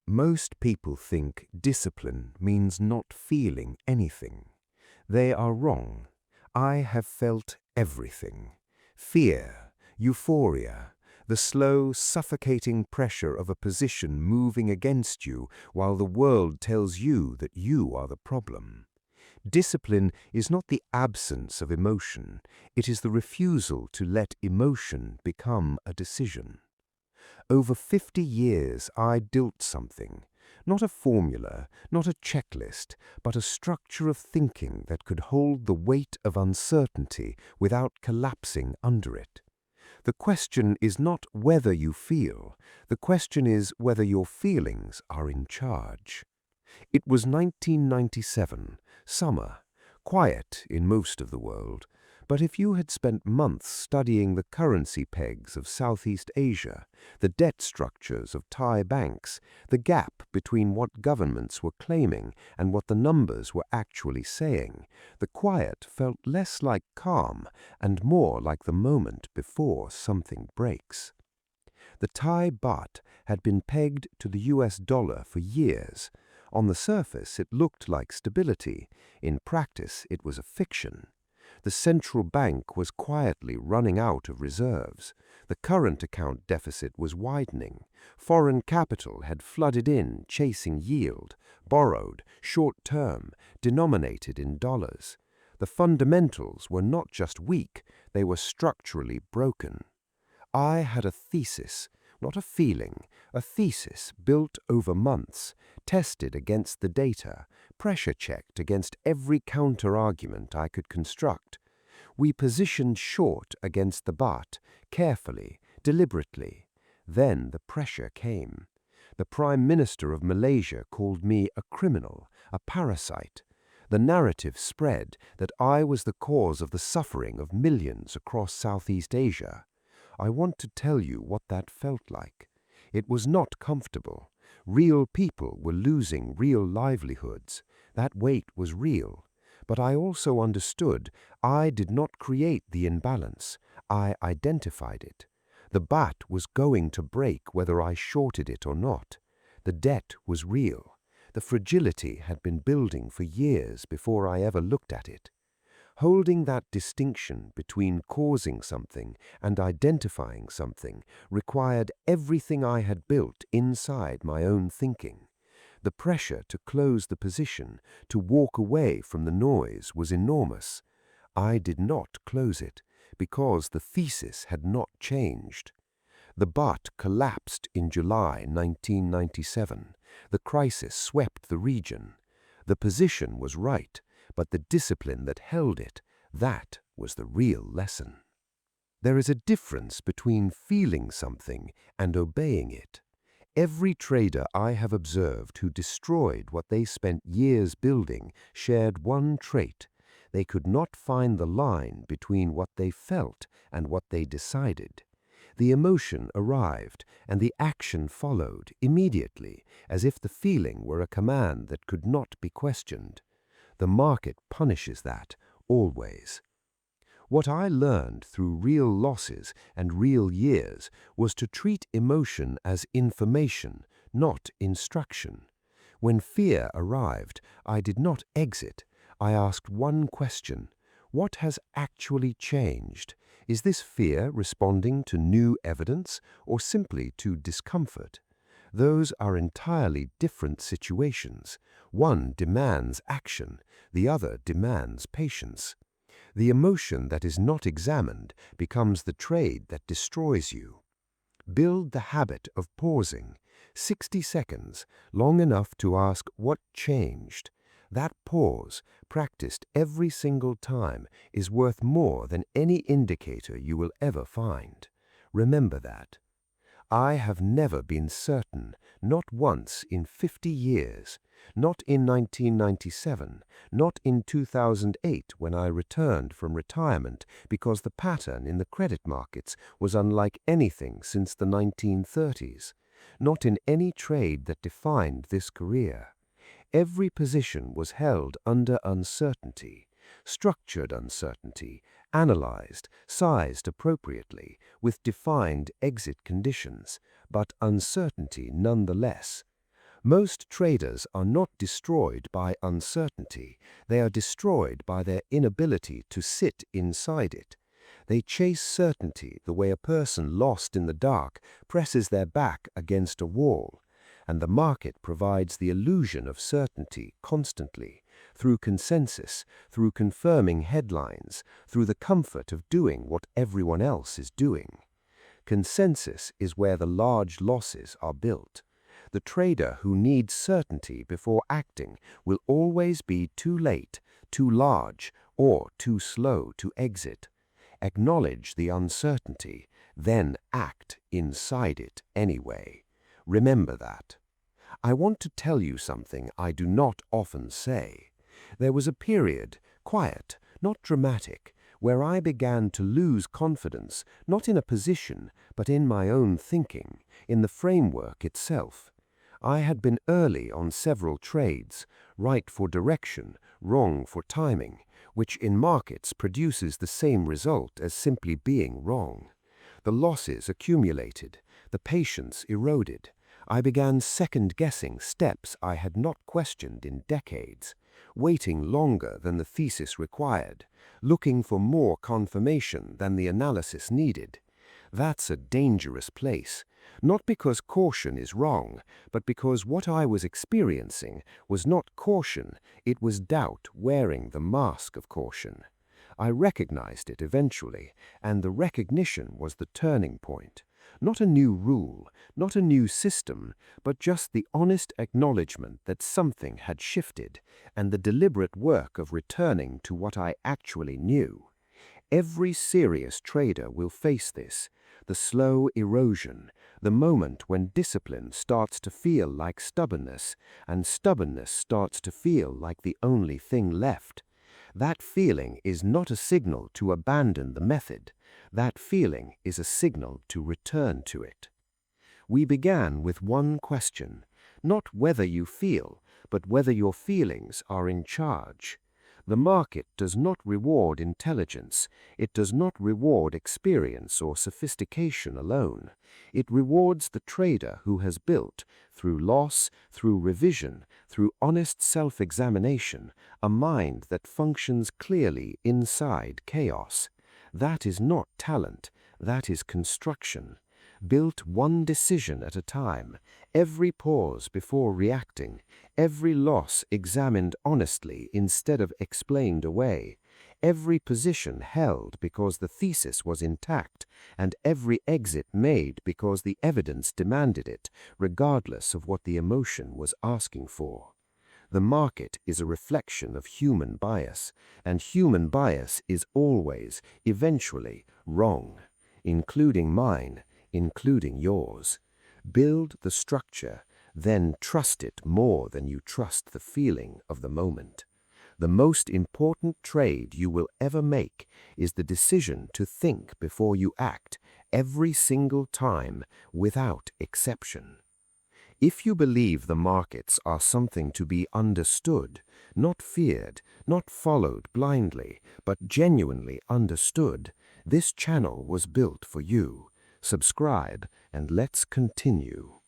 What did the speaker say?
Most people think discipline means not feeling anything. They are wrong. I have felt everything. Fear, euphoria, the slow, suffocating pressure of a position moving against you while the world tells you that you are the problem. Discipline is not the absence of emotion, it is the refusal to let emotion become a decision. Over 50 years I built something, not a formula, not a checklist, but a structure of thinking that could hold the weight of uncertainty without collapsing under it. The question is not whether you feel, the question is whether your feelings are in charge. It was 1997, summer, quiet in most of the world, but if you had spent months studying the currency pegs of Southeast Asia, the debt structures of Thai banks, the gap between what governments were claiming and what the numbers were actually saying, the quiet felt less like calm and more like the moment before something breaks. The Thai baht had been pegged to the US dollar for years. On the surface, it looked like stability. In practice, it was a fiction. The central bank was quietly running out of reserves. The current account deficit was widening. Foreign capital had flooded in, chasing yield, borrowed, short-term, denominated in dollars. The fundamentals were not just weak, they were structurally broken. I had a thesis, not a feeling, a thesis built over months, tested against the data, pressure-checked against every counter-argument I could construct. We positioned short against the baht, carefully, deliberately. Then the pressure came. The Prime Minister of Malaysia called me a criminal, a parasite. The narrative spread that I was the cause of the suffering of millions across Southeast Asia. I want to tell you what that felt like. It was not comfortable. Real people were losing real livelihoods. That weight was real. But I also understood I did not create the imbalance. I identified it. The baht was going to break whether I shorted it or not. The debt was real. The fragility had been building for years before I ever looked at it. Holding that distinction between causing something and identifying something required everything I had built inside my own thinking. The pressure to close the position, to walk away from the noise, was enormous. I did not close it, because the thesis had not changed. The baht collapsed in July 1997. The crisis swept the region. The position was right, but the discipline that held it, that was the real lesson. There is a difference between feeling something and obeying it. Every trader I have observed who destroyed what they spent years building shared one trait. They could not find the line between what they felt and what they decided. The emotion arrived, and the action followed immediately, as if the feeling were a command that could not be questioned. The market punishes that, always. What I learned through real losses and real years was to treat emotion as information, not instruction. When fear arrived, I did not exit. I asked one question: what has actually changed? Is this fear responding to new evidence or simply to discomfort? Those are entirely different situations. One demands action, the other demands patience. The emotion that is not examined becomes the trade that destroys you. Build the habit of pausing. 60 seconds, long enough to ask what changed. That pause, practiced every single time, is worth more than any indicator you will ever find. Remember that. I have never been certain, not once in 50 years, not in 1997, not in 2008 when I returned from retirement because the pattern in the credit markets was unlike anything since the 1930s, not in any trade that defined this career. Every position was held under uncertainty, structured uncertainty, analyzed, sized appropriately, with defined exit conditions, but uncertainty nonetheless. Most traders are not destroyed by uncertainty, they are destroyed by their inability to sit inside it. They chase certainty the way a person lost in the dark presses their back against a wall, and the market provides the illusion of certainty constantly, through consensus, through confirming headlines, through the comfort of doing what everyone else is doing. Consensus is where the large losses are built. The trader who needs certainty before acting will always be too late, too large, or too slow to exit. Acknowledge the uncertainty, then act inside it anyway. Remember that. I want to tell you something I do not often say. There was a period, quiet, not dramatic, where I began to lose confidence, not in a position, but in my own thinking, in the framework itself. I had been early on several trades, right for direction, wrong for timing, which in markets produces the same result as simply being wrong. The losses accumulated, the patience eroded. I began second-guessing steps I had not questioned in decades, waiting longer than the thesis required, looking for more confirmation than the analysis needed. That's a dangerous place, not because caution is wrong, but because what I was experiencing was not caution, it was doubt wearing the mask of caution. I recognized it eventually, and the recognition was the turning point. Not a new rule, not a new system, but just the honest acknowledgement that something had shifted, and the deliberate work of returning to what I actually knew. Every serious trader will face this, the slow erosion, the moment when discipline starts to feel like stubbornness, and stubbornness starts to feel like the only thing left. That feeling is not a signal to abandon the method. That feeling is a signal to return to it. We began with one question, not whether you feel, but whether your feelings are in charge. The market does not reward intelligence. It does not reward experience or sophistication alone. It rewards the trader who has built, through loss, through revision, through honest self-examination, a mind that functions clearly inside chaos. That is not talent, that is construction. Built one decision at a time, every pause before reacting, every loss examined honestly instead of explained away, every position held because the thesis was intact, and every exit made because the evidence demanded it, regardless of what the emotion was asking for. The market is a reflection of human bias, and human bias is always, eventually, wrong, including mine, including yours. Build the structure, then trust it more than you trust the feeling of the moment. The most important trade you will ever make is the decision to think before you act, every single time, without exception. If you believe the markets are something to be understood, not feared, not followed blindly, but genuinely understood, this channel was built for you. Subscribe and let's continue.